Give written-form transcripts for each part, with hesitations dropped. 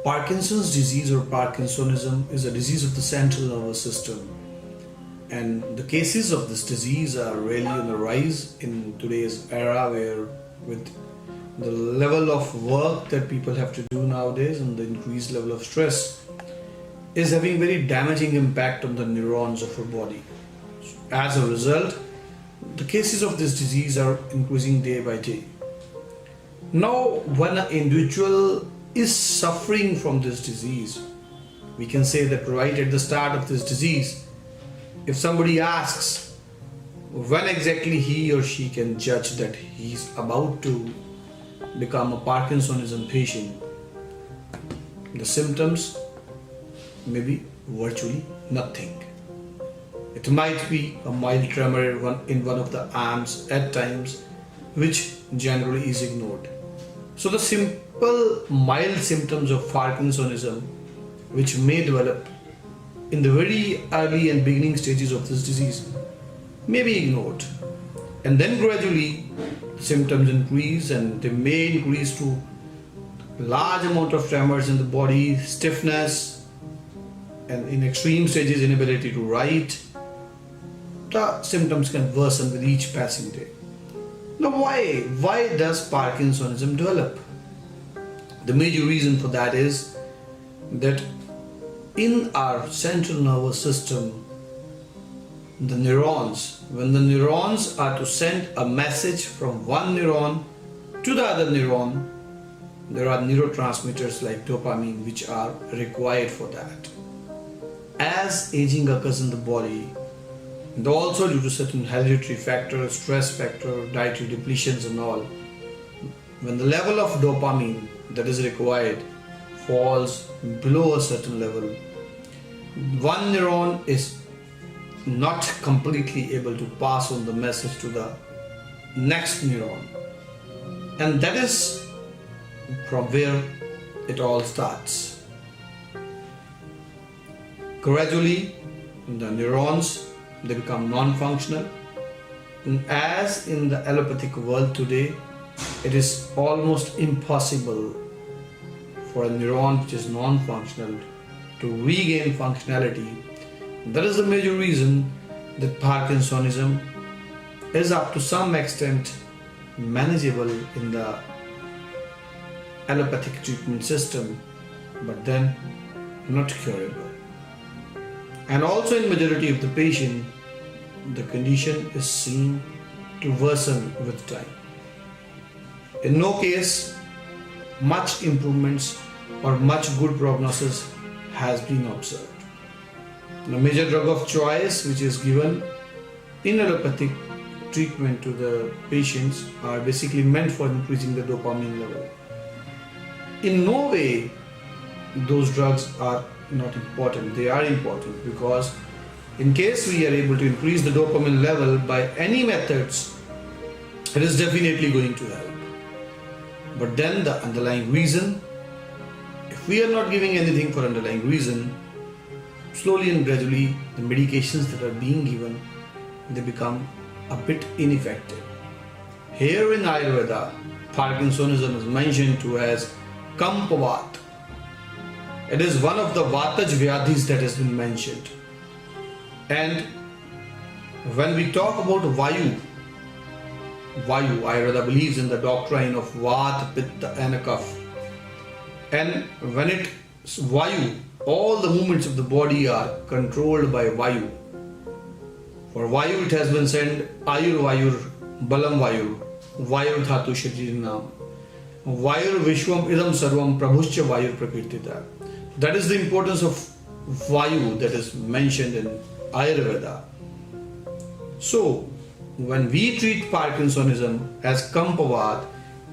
Parkinson's disease or Parkinsonism is a disease of the central nervous system, and the cases of this disease are really on the rise in today's era, where with the level of work that people have to do nowadays and the increased level of stress is having very damaging impact on the neurons of our body. As a result, the cases of this disease are increasing day by day. Now, when an individual is suffering from this disease, we can say that right at the start of this disease, if somebody asks when exactly he or she can judge that he's about to become a Parkinsonism patient, the symptoms may be virtually nothing. It might be a mild tremor in one of the arms at times, which generally is ignored. So the simple mild symptoms of Parkinsonism, which may develop in the very early and beginning stages of this disease, may be ignored. And then gradually symptoms increase, and they may increase to large amount of tremors in the body, stiffness, and in extreme stages inability to write. The symptoms can worsen with each passing day. Now why does Parkinsonism develop? The major reason for that is that in our central nervous system, the neurons, when the neurons are to send a message from one neuron to the other neuron, there are neurotransmitters like dopamine which are required for that. As aging occurs in the body, and also due to certain hereditary factors, stress factor, dietary depletions and all, when the level of dopamine that is required falls below a certain level, one neuron is not completely able to pass on the message to the next neuron. And that is from where it all starts. Gradually, the neurons, they become non-functional, and as in the allopathic world today, it is almost impossible for a neuron which is non-functional to regain functionality. That is the major reason that Parkinsonism is up to some extent manageable in the allopathic treatment system, but then not curable. And also in majority of the patient, the condition is seen to worsen with time. In no case, much improvements or much good prognosis has been observed. The major drug of choice which is given in allopathic treatment to the patients are basically meant for increasing the dopamine level. In no way those drugs are not important. They are important because in case we are able to increase the dopamine level by any methods, it is definitely going to help. But then the underlying reason, if we are not giving anything for underlying reason, slowly and gradually the medications that are being given, they become a bit ineffective. Here in Ayurveda, Parkinsonism is mentioned to as Kampavat. It is one of the Vataj Vyadhis that has been mentioned. And when we talk about Vayu, Ayurveda believes in the doctrine of Vata, Pitta and Kapha. And when it's Vayu, all the movements of the body are controlled by Vayu. For Vayu it has been said Ayur Vayur, Balam Vayur, Vayur Dhatu Shririnam, Vayur Vishwam Idam Sarvam Prabhuscha Vayur Prakirtita. That is the importance of Vayu that is mentioned in Ayurveda. So, when we treat Parkinsonism as Kampavat,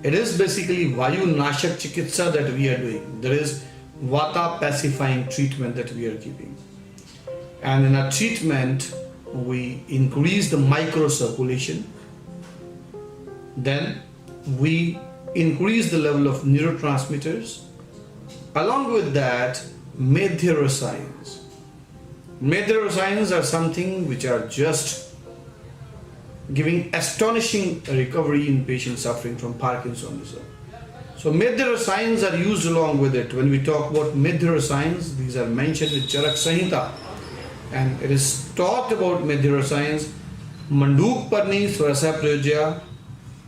it is basically Vayu Nashak Chikitsa that we are doing. There is Vata pacifying treatment that we are giving. And in our treatment, we increase the microcirculation. Then we increase the level of neurotransmitters. Along with that, medhyarosines. Medhyarosines are something which are just giving astonishing recovery in patients suffering from Parkinsonism. So Medhya Rasayans are used along with it. When we talk about Medhya Rasayans, these are mentioned in Charak Samhita, and it is talked about Medhya Rasayans. Manduk Parni Swarasa Prayojya,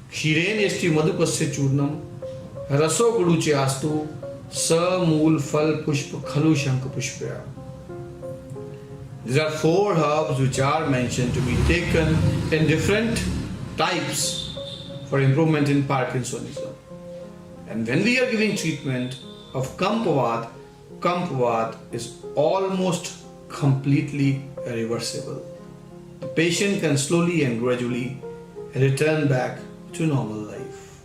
Kshiren Esti Madhupasya Churnam, Raso Guduche Astu, Sa Mool Fal Pushpa Khalu Shank Pushpaya. These are 4 herbs which are mentioned to be taken in different types for improvement in Parkinsonism. And when we are giving treatment of Kampavad, Kampavad is almost completely reversible. The patient can slowly and gradually return back to normal life.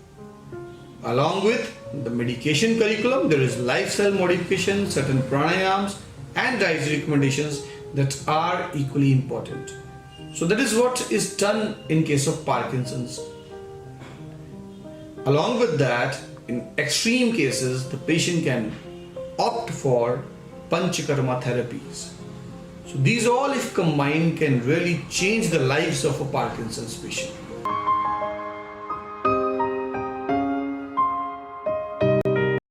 Along with the medication curriculum, there is lifestyle modification, certain pranayams and dietary recommendations that are equally important. So that is what is done in case of Parkinson's. Along with that, in extreme cases, the patient can opt for Panchakarma therapies. So these all, if combined, can really change the lives of a Parkinson's patient.